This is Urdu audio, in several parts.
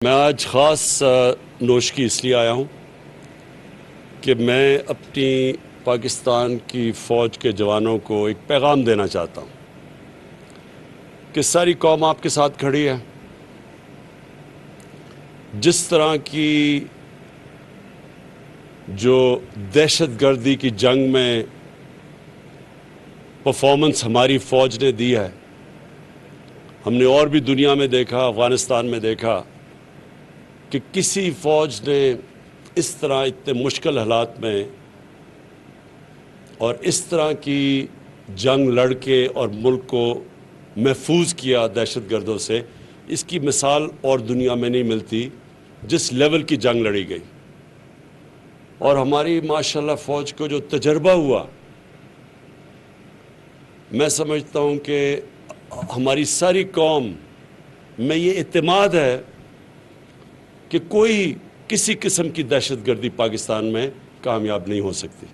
میں آج خاص نوش کی اس لیے آیا ہوں کہ میں اپنی پاکستان کی فوج کے جوانوں کو ایک پیغام دینا چاہتا ہوں کہ ساری قوم آپ کے ساتھ کھڑی ہے۔ جس طرح کی جو دہشت گردی کی جنگ میں پرفارمنس ہماری فوج نے دی ہے، ہم نے اور بھی دنیا میں دیکھا، افغانستان میں دیکھا کہ کسی فوج نے اس طرح اتنے مشکل حالات میں اور اس طرح کی جنگ لڑ کے اور ملک کو محفوظ کیا دہشت گردوں سے، اس کی مثال اور دنیا میں نہیں ملتی جس لیول کی جنگ لڑی گئی۔ اور ہماری ماشاءاللہ فوج کو جو تجربہ ہوا، میں سمجھتا ہوں کہ ہماری ساری قوم میں یہ اعتماد ہے کہ کوئی کسی قسم کی دہشت گردی پاکستان میں کامیاب نہیں ہو سکتی۔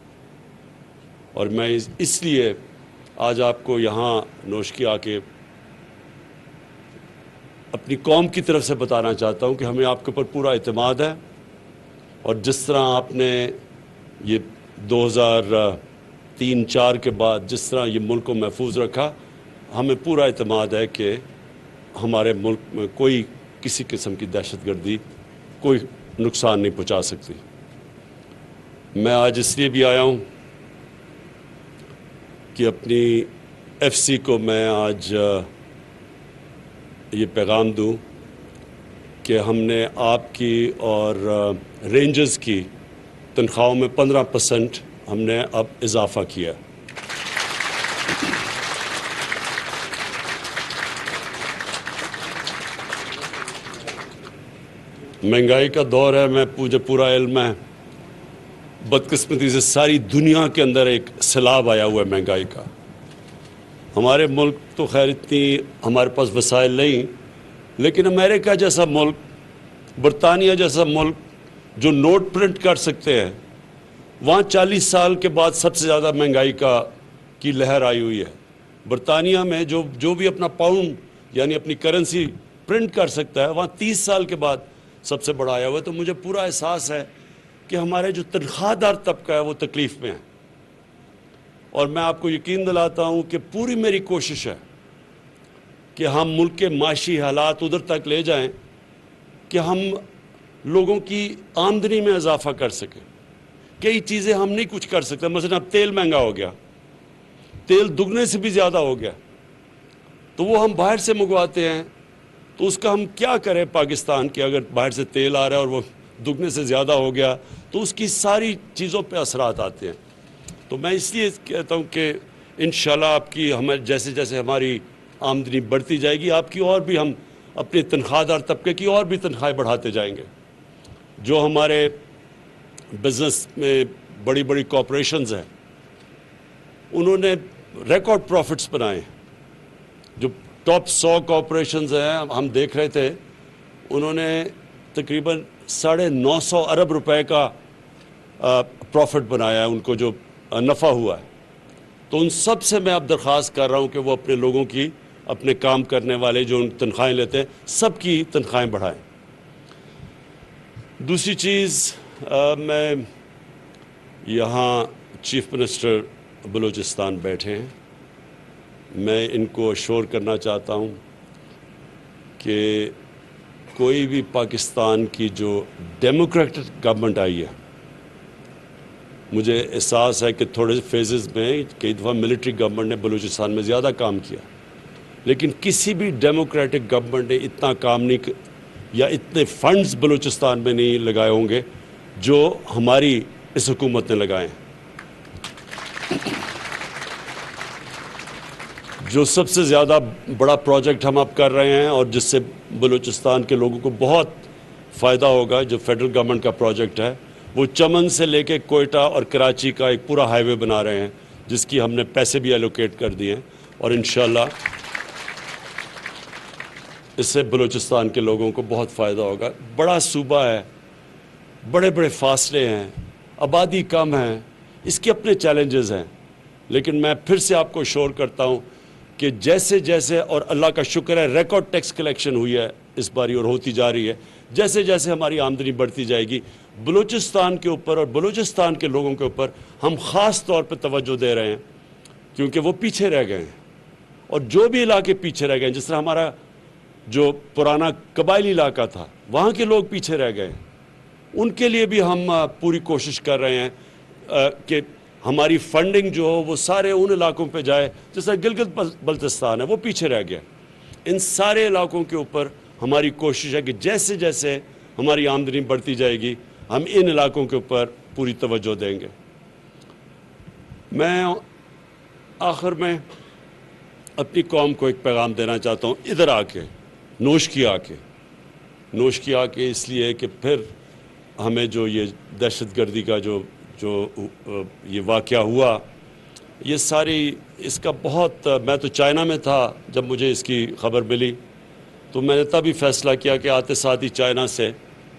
اور میں اس لیے آج آپ کو یہاں نوشکی آ کے اپنی قوم کی طرف سے بتانا چاہتا ہوں کہ ہمیں آپ کے اوپر پورا اعتماد ہے، اور جس طرح آپ نے یہ 2003-04 کے بعد جس طرح یہ ملک کو محفوظ رکھا، ہمیں پورا اعتماد ہے کہ ہمارے ملک میں کوئی کسی قسم کی دہشت گردی کوئی نقصان نہیں پہنچا سکتی۔ میں آج اس لیے بھی آیا ہوں کہ اپنی ایف سی کو میں آج یہ پیغام دوں کہ ہم نے آپ کی اور رینجرز کی تنخواہوں میں 15% ہم نے اب اضافہ کیا۔ مہنگائی کا دور ہے، مجھے پورا علم ہے، بدقسمتی سے ساری دنیا کے اندر ایک سیلاب آیا ہوا ہے مہنگائی کا۔ ہمارے ملک تو خیر اتنی ہمارے پاس وسائل نہیں، لیکن امریکہ جیسا ملک، برطانیہ جیسا ملک جو نوٹ پرنٹ کر سکتے ہیں، وہاں 40 سال کے بعد سب سے زیادہ مہنگائی کی لہر آئی ہوئی ہے۔ برطانیہ میں جو بھی اپنا پاؤنڈ یعنی اپنی کرنسی پرنٹ کر سکتا ہے، وہاں 30 سال کے بعد سب سے بڑا آیا ہوا ہے۔ تو مجھے پورا احساس ہے کہ ہمارے جو تنخواہ دار طبقہ ہے وہ تکلیف میں ہے، اور میں آپ کو یقین دلاتا ہوں کہ پوری میری کوشش ہے کہ ہم ملک کے معاشی حالات ادھر تک لے جائیں کہ ہم لوگوں کی آمدنی میں اضافہ کر سکیں۔ کئی چیزیں ہم نہیں کچھ کر سکتے، مثلا اب تیل مہنگا ہو گیا، تیل دگنے سے بھی زیادہ ہو گیا، تو وہ ہم باہر سے منگواتے ہیں، تو اس کا ہم کیا کریں پاکستان کے؟ اگر باہر سے تیل آ رہا ہے اور وہ دگنے سے زیادہ ہو گیا تو اس کی ساری چیزوں پہ اثرات آتے ہیں۔ تو میں اس لیے کہتا ہوں کہ انشاءاللہ آپ کی جیسے جیسے ہماری آمدنی بڑھتی جائے گی، آپ کی اور بھی ہم اپنے تنخواہ دار طبقے کی اور بھی تنخواہیں بڑھاتے جائیں گے۔ جو ہمارے بزنس میں بڑی بڑی کارپوریشنز ہیں، انہوں نے ریکارڈ پروفٹس بنائے ہیں۔ جو ٹاپ 100 کارپوریشنز ہیں، ہم دیکھ رہے تھے، انہوں نے تقریباً 950 ارب روپے کا پروفٹ بنایا ہے، ان کو جو نفع ہوا ہے۔ تو ان سب سے میں اب درخواست کر رہا ہوں کہ وہ اپنے لوگوں کی، اپنے کام کرنے والے جو ان تنخواہیں لیتے ہیں، سب کی تنخواہیں بڑھائیں۔ دوسری چیز، میں یہاں چیف منسٹر بلوچستان بیٹھے ہیں، میں ان کو اشور کرنا چاہتا ہوں کہ کوئی بھی پاکستان کی جو ڈیموکریٹک گورنمنٹ آئی ہے، مجھے احساس ہے کہ تھوڑے فیزز میں کئی دفعہ ملٹری گورنمنٹ نے بلوچستان میں زیادہ کام کیا، لیکن کسی بھی ڈیموکریٹک گورنمنٹ نے اتنا کام نہیں یا اتنے فنڈز بلوچستان میں نہیں لگائے ہوں گے جو ہماری اس حکومت نے لگائے ہیں۔ جو سب سے زیادہ بڑا پروجیکٹ ہم اب کر رہے ہیں اور جس سے بلوچستان کے لوگوں کو بہت فائدہ ہوگا، جو فیڈرل گورنمنٹ کا پروجیکٹ ہے، وہ چمن سے لے کے کوئٹہ اور کراچی کا ایک پورا ہائی وے بنا رہے ہیں، جس کی ہم نے پیسے بھی ایلوکیٹ کر دیے ہیں، اور انشاءاللہ اس سے بلوچستان کے لوگوں کو بہت فائدہ ہوگا۔ بڑا صوبہ ہے، بڑے بڑے فاصلے ہیں، آبادی کم ہے، اس کے اپنے چیلنجز ہیں، لیکن میں پھر سے آپ کو اشور کرتا ہوں کہ جیسے جیسے، اور اللہ کا شکر ہے ریکارڈ ٹیکس کلیکشن ہوئی ہے اس باری اور ہوتی جا رہی ہے، جیسے جیسے ہماری آمدنی بڑھتی جائے گی بلوچستان کے اوپر اور بلوچستان کے لوگوں کے اوپر ہم خاص طور پہ توجہ دے رہے ہیں، کیونکہ وہ پیچھے رہ گئے ہیں، اور جو بھی علاقے پیچھے رہ گئے ہیں، جس طرح ہمارا جو پرانا قبائلی علاقہ تھا وہاں کے لوگ پیچھے رہ گئے ہیں، ان کے لیے بھی ہم پوری کوشش کر رہے ہیں کہ ہماری فنڈنگ جو ہو وہ سارے ان علاقوں پہ جائے، جس طرح گلگت بلتستان ہے وہ پیچھے رہ گیا، ان سارے علاقوں کے اوپر ہماری کوشش ہے کہ جیسے جیسے ہماری آمدنی بڑھتی جائے گی ہم ان علاقوں کے اوپر پوری توجہ دیں گے۔ میں آخر میں اپنی قوم کو ایک پیغام دینا چاہتا ہوں، ادھر آ کے نوش کی آ کے اس لیے کہ پھر ہمیں جو یہ دہشت گردی کا جو یہ واقعہ ہوا، یہ ساری اس کا بہت، میں تو چائنا میں تھا جب مجھے اس کی خبر ملی، تو میں نے تب ہی فیصلہ کیا کہ آتے ساتھ ہی چائنا سے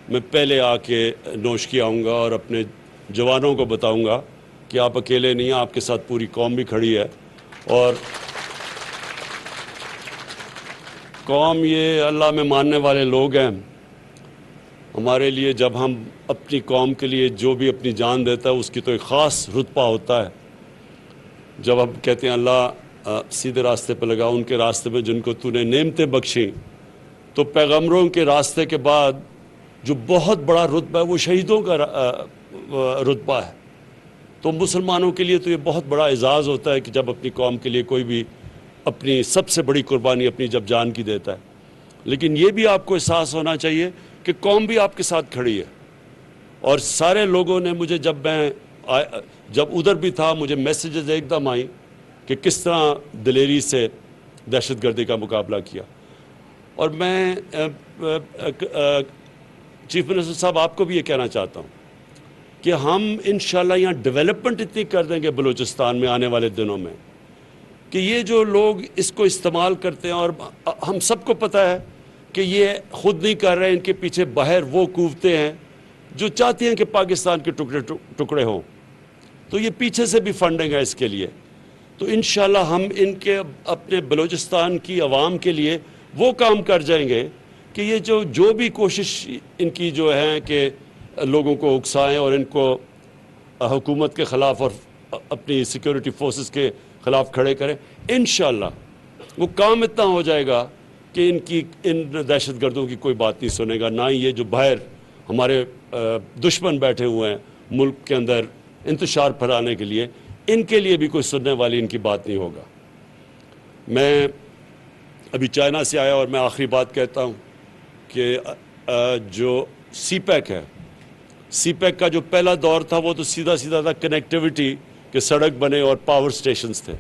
میں پہلے آ کے نوش کی آؤں گا اور اپنے جوانوں کو بتاؤں گا کہ آپ اکیلے نہیں ہیں، آپ کے ساتھ پوری قوم بھی کھڑی ہے، اور قوم یہ اللہ میں ماننے والے لوگ ہیں۔ ہمارے لیے جب ہم اپنی قوم کے لیے جو بھی اپنی جان دیتا ہے اس کی تو ایک خاص رتبہ ہوتا ہے۔ جب ہم کہتے ہیں اللہ سیدھے راستے پہ لگا، ان کے راستے میں جن کو تو نے نعمتیں بخشیں، تو پیغمبروں کے راستے کے بعد جو بہت بڑا رتبہ ہے وہ شہیدوں کا رتبہ ہے۔ تو مسلمانوں کے لیے تو یہ بہت بڑا اعزاز ہوتا ہے کہ جب اپنی قوم کے لیے کوئی بھی اپنی سب سے بڑی قربانی اپنی جب جان کی دیتا ہے، لیکن یہ بھی آپ کو احساس ہونا چاہیے کہ قوم بھی آپ کے ساتھ کھڑی ہے۔ اور سارے لوگوں نے مجھے جب ادھر بھی تھا مجھے میسیجز ایک دم آئیں کہ کس طرح دلیری سے دہشت گردی کا مقابلہ کیا، اور میں چیف منسٹر صاحب آپ کو بھی یہ کہنا چاہتا ہوں کہ ہم انشاءاللہ یہاں ڈیولپمنٹ اتنی کر دیں گے بلوچستان میں آنے والے دنوں میں کہ یہ جو لوگ اس کو استعمال کرتے ہیں، اور ہم سب کو پتہ ہے کہ یہ خود نہیں کر رہے، ان کے پیچھے باہر وہ قوتیں ہیں جو چاہتی ہیں کہ پاکستان کے ٹکڑے ہوں، تو یہ پیچھے سے بھی فنڈنگ ہے اس کے لیے۔ تو انشاءاللہ ہم ان کے اپنے بلوچستان کی عوام کے لیے وہ کام کر جائیں گے کہ یہ جو بھی کوشش ان کی جو ہے کہ لوگوں کو اکسائیں اور ان کو حکومت کے خلاف اور اپنی سیکیورٹی فورسز کے خلاف کھڑے کریں، انشاءاللہ وہ کام اتنا ہو جائے گا کہ ان دہشت گردوں کی کوئی بات نہیں سنے گا، نہ ہی یہ جو باہر ہمارے دشمن بیٹھے ہوئے ہیں ملک کے اندر انتشار پھیلانے کے لیے، ان کے لیے بھی کوئی سننے والی ان کی بات نہیں ہوگا۔ میں ابھی چائنا سے آیا اور میں آخری بات کہتا ہوں کہ جو سی پیک ہے، سی پیک کا جو پہلا دور تھا وہ تو سیدھا تھا کنیکٹیوٹی کہ سڑک بنے اور پاور سٹیشنز تھے۔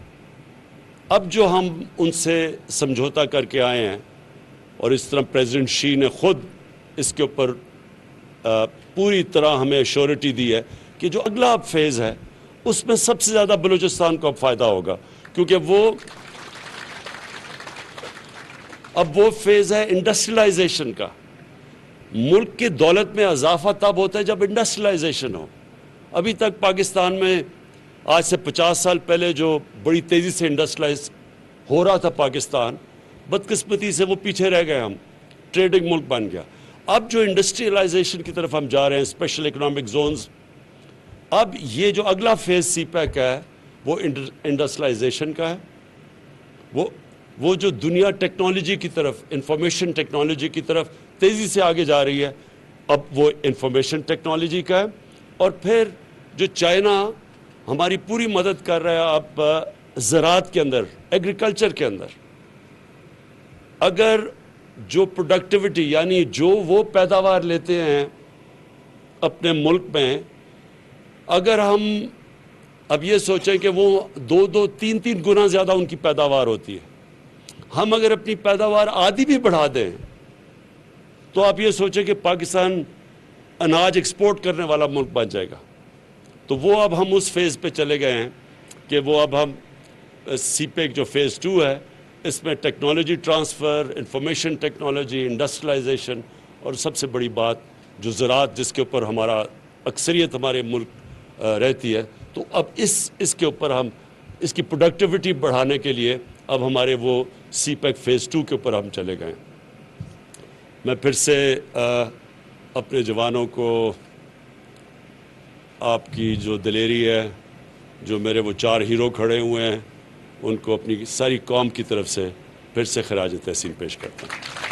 اب جو ہم ان سے سمجھوتا کر کے آئے ہیں، اور اس طرح پریزیڈنٹ شی نے خود اس کے اوپر پوری طرح ہمیں ایشورٹی دی ہے کہ جو اگلا اب فیز ہے اس میں سب سے زیادہ بلوچستان کو اب فائدہ ہوگا، کیونکہ اب وہ فیز ہے انڈسٹریلائزیشن کا۔ ملک کی دولت میں اضافہ تب ہوتا ہے جب انڈسٹریلائزیشن ہو۔ ابھی تک پاکستان میں آج سے 50 سال پہلے جو بڑی تیزی سے انڈسٹریلائز ہو رہا تھا پاکستان، بدقسمتی سے وہ پیچھے رہ گئے، ہم ٹریڈنگ ملک بن گیا۔ اب جو انڈسٹریلائزیشن کی طرف ہم جا رہے ہیں، اسپیشل اکنامک زونز، اب یہ جو اگلا فیز سی پیک ہے وہ انڈسٹریلائزیشن کا ہے۔ وہ جو دنیا ٹیکنالوجی کی طرف، انفارمیشن ٹیکنالوجی کی طرف تیزی سے آگے جا رہی ہے، اب وہ انفارمیشن ٹیکنالوجی کا ہے۔ اور پھر جو چائنا ہماری پوری مدد کر رہا ہے اب زراعت کے اندر، ایگریکلچر کے اندر، اگر جو پروڈکٹیوٹی یعنی جو وہ پیداوار لیتے ہیں اپنے ملک میں، اگر ہم اب یہ سوچیں کہ وہ 2-3 گنا زیادہ ان کی پیداوار ہوتی ہے، ہم اگر اپنی پیداوار آدھی بھی بڑھا دیں تو آپ یہ سوچیں کہ پاکستان اناج ایکسپورٹ کرنے والا ملک بن جائے گا۔ تو وہ اب ہم اس فیز پہ چلے گئے ہیں کہ وہ اب ہم سی پیک جو فیز 2 ہے اس میں technology transfer, information technology, industrialisation, اور سب سے بڑی بات جو زراعت جس کے اوپر ہمارا اکثریت ہمارے ملک رہتی ہے، تو اب اس کے اوپر ہم اس کی پروڈکٹیوٹی بڑھانے کے لیے اب ہمارے وہ سی پیک فیز 2 کے اوپر ہم چلے گئے ہیں۔ میں پھر سے اپنے جوانوں کو آپ کی جو دلیری ہے، جو میرے وہ 4 ہیرو کھڑے ہوئے ہیں، ان کو اپنی ساری قوم کی طرف سے پھر سے خراج تحسین پیش کرتا ہوں۔